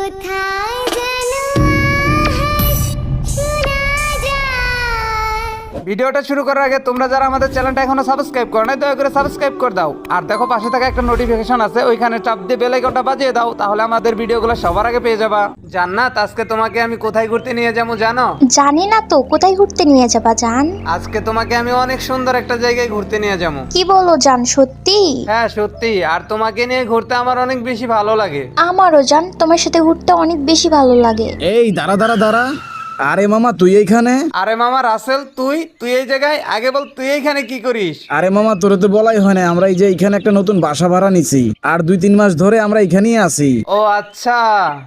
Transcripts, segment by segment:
কোথায় যেন আওয়াজ শোনা যায়। ভিডিওটা শুরু করার আগে তোমরা যারা আমাদের চ্যানেলটা এখনো সাবস্ক্রাইব করো না দয়া করে সাবস্ক্রাইব করে দাও, আর দেখো পাশে থাকা একটা নোটিফিকেশন আছে ওইখানে চাপ দিয়ে বেল আইকনটা বাজিয়ে দাও, তাহলে আমাদের ভিডিওগুলো সবার আগে পেয়ে যাবা। জান্নাত, আজকে তোমাকে আমি কোথায় ঘুরতে নিয়ে যাবো জানো? জানি না তো, কোথায় ঘুরতে নিয়ে যাবা জান? আজকে তোমাকে আমি অনেক সুন্দর একটা জায়গায় ঘুরতে নিয়ে যাবো। কি বলো জান, সত্যি? হ্যাঁ সত্যি, আর তোমাকে নিয়ে ঘুরতে আমার অনেক বেশি ভালো লাগে। আমারও জান, তোমার সাথে ঘুরতে অনেক বেশি ভালো লাগে। এই দাঁড়া দাঁড়া দাঁড়া, আরে মামা তুই এইখানে? আরে মামা রাসেল, তুই এই জায়গায়? আগে বল তুই এইখানে কি করিস? আরে মামা তোরে তো বলাই হয় না, আমরা এই যে এইখানে একটা নতুন বাসা ভাড়া নিছি, আর 2-3 মাস ধরে আমরা এখানেই আছি। ও আচ্ছা।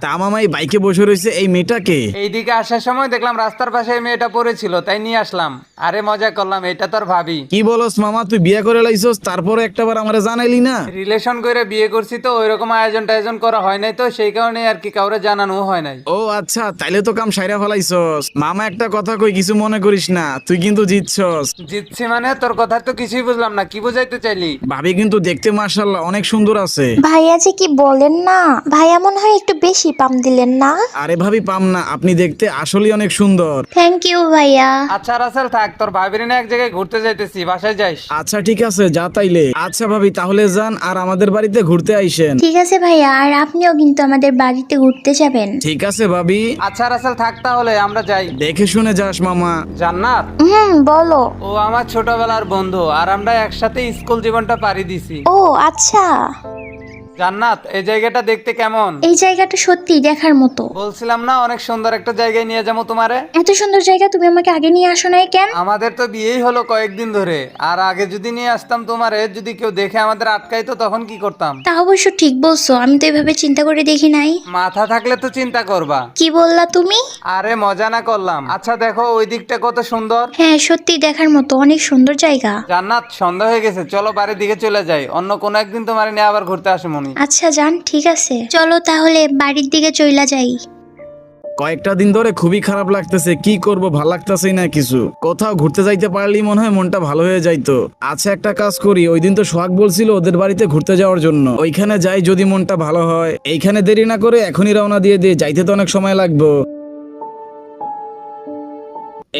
তা মামা এই বাইকে বসে রয়েছে এই মেয়েটাকে? এইদিকে আসার সময় দেখলাম রাস্তার পাশে এই মেয়েটা পড়েছিল, তাই নিয়ে আসলাম। আরে মজা করলাম, এটা তোর ভাবি। কি বলস মামা, তুই বিয়ে করে লাইছস তারপরে একটাবার আমারে জানাইলি না? রিলেশন করে বিয়ে করছি তো ওইরকম আয়োজন টায়োজন করা হয় নাই, তো সেই কারণে আর কি কাউরে জানানো হয় নাই। ও আচ্ছা, তাইলে তো কাম সাইরা ফেলাইছস। মামা একটা কথা কই, কিছু মনে করিস না, তুই কিন্তু জিতছস। জিতছি মানে? তোর কথা তো কিছুই বুঝলাম না, কি বুঝাইতে চাইলি? ভাবি কিন্তু দেখতে মাশাআল্লাহ অনেক সুন্দর আছে। ভাইয়া যে কি বলেন না, ভাইয়া মনে হয় একটু বেশি পাম দিলেন না? আরে ভাবি পাম না, আপনি দেখতে আসলেই অনেক সুন্দর। থ্যাংক ইউ ভাইয়া। আচ্ছা রাসেল থাক, তোর ভাবির নিয়ে এক জায়গায় ঘুরতে যাইতেছি, বাসায় যাইস। আচ্ছা ঠিক আছে, যা তাইলে। আচ্ছা ভাবি তাহলে যান, আর আমাদের বাড়িতে ঘুরতে আইসেন। ঠিক আছে ভাইয়া, আর আপনিও কিন্তু আমাদের বাড়িতে ঘুরতে যাবেন। ঠিক আছে ভাবি। আচ্ছা রাসেল থাক, তাহলে আমরা যাই। দেখে শুনে যাস মামা। জান্নাত, বলো। ও আমার ছোটবেলার বন্ধু, আর আমরা একসাথে স্কুল জীবনটা পাড়ি দিছি। ও আচ্ছা, জান্নাত, এই জায়গাটা দেখতে কেমন? এই জায়গাটা সত্যি দেখার মতো। বলছিলাম না অনেক সুন্দর একটা জায়গায় নিয়ে যাবো তোমারে। এত সুন্দর জায়গা তুমি আমাকে আগে নিয়ে আসো নাই কেন? আমাদের তো বিয়েই হলো কয়েকদিন ধরে, আর আগে যদি নিয়ে আসতাম তোমারে, যদি কেউ দেখে আমাদের আটকাইতো তখন কি করতাম? তা অবশ্য ঠিক বলছো, আমি তো এভাবে চিন্তা করে দেখি নাই। মাথা থাকলে তো চিন্তা করবা। কি বললা তুমি? আরে মজা না করলাম। আচ্ছা দেখো ওই দিকটা কত সুন্দর। হ্যাঁ সত্যি দেখার মতো, অনেক সুন্দর জায়গা। জান্নাত, সন্ধ্যা হয়ে গেছে, চলো বাড়ির দিকে চলে যাই, অন্য কোনো একদিন তোমারে নিয়ে আবার ঘুরতে আসে মনি। আচ্ছা জান, ঠিক আছে, চলো তাহলে বাড়ির দিকে চইলা যাই। কয়েকটা দিন ধরে খুবই খারাপ লাগতেছে, কি করব, ভাল লাগতেছেই না কিছু। কোথাও ঘুরতে যাইতে পারলেই মনে হয় মনটা ভালো হয়ে যাইতো। আচ্ছা একটা কাজ করি, ওই দিন তো সোহাগ বলছিল ওদের বাড়িতে ঘুরতে যাওয়ার জন্য, ওইখানে যাই যদি মনটা ভালো হয়। এইখানে দেরি না করে এখনই রওনা দিয়ে দিয়ে, যাইতে তো অনেক সময় লাগবে।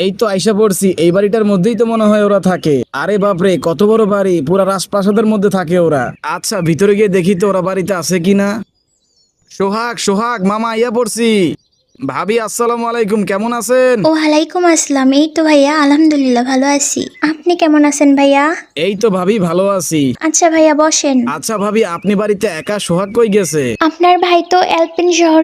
এই তো আইসা পড়ছি, এই বাড়িটার মধ্যেই তো মনে হয় ওরা থাকে। আরে বাপরে, কত বড় বাড়ি, পুরা রাজপ্রাসাদের মধ্যে থাকে ওরা। আচ্ছা ভিতরে গিয়ে দেখি তো ওরা বাড়িতে আছে কিনা। সোহাগ সোহাগ মামা আইয়া পড়ছি। ভাবি আসসালামু আলাইকুম, কেমন আছেন? ও ওয়ালাইকুম আসসালাম। এই তো ভাইয়া আলহামদুলিল্লাহ ভালো আছি, আপনি কেমন আছেন ভাইয়া? এই তো ভাবি ভালো আছি। আচ্ছা ভাইয়া বসেন। আচ্ছা ভাবি, আপনি বাড়িতে একা? সোহাগ কই গেছে? আপনার ভাই তো এলপিন শহর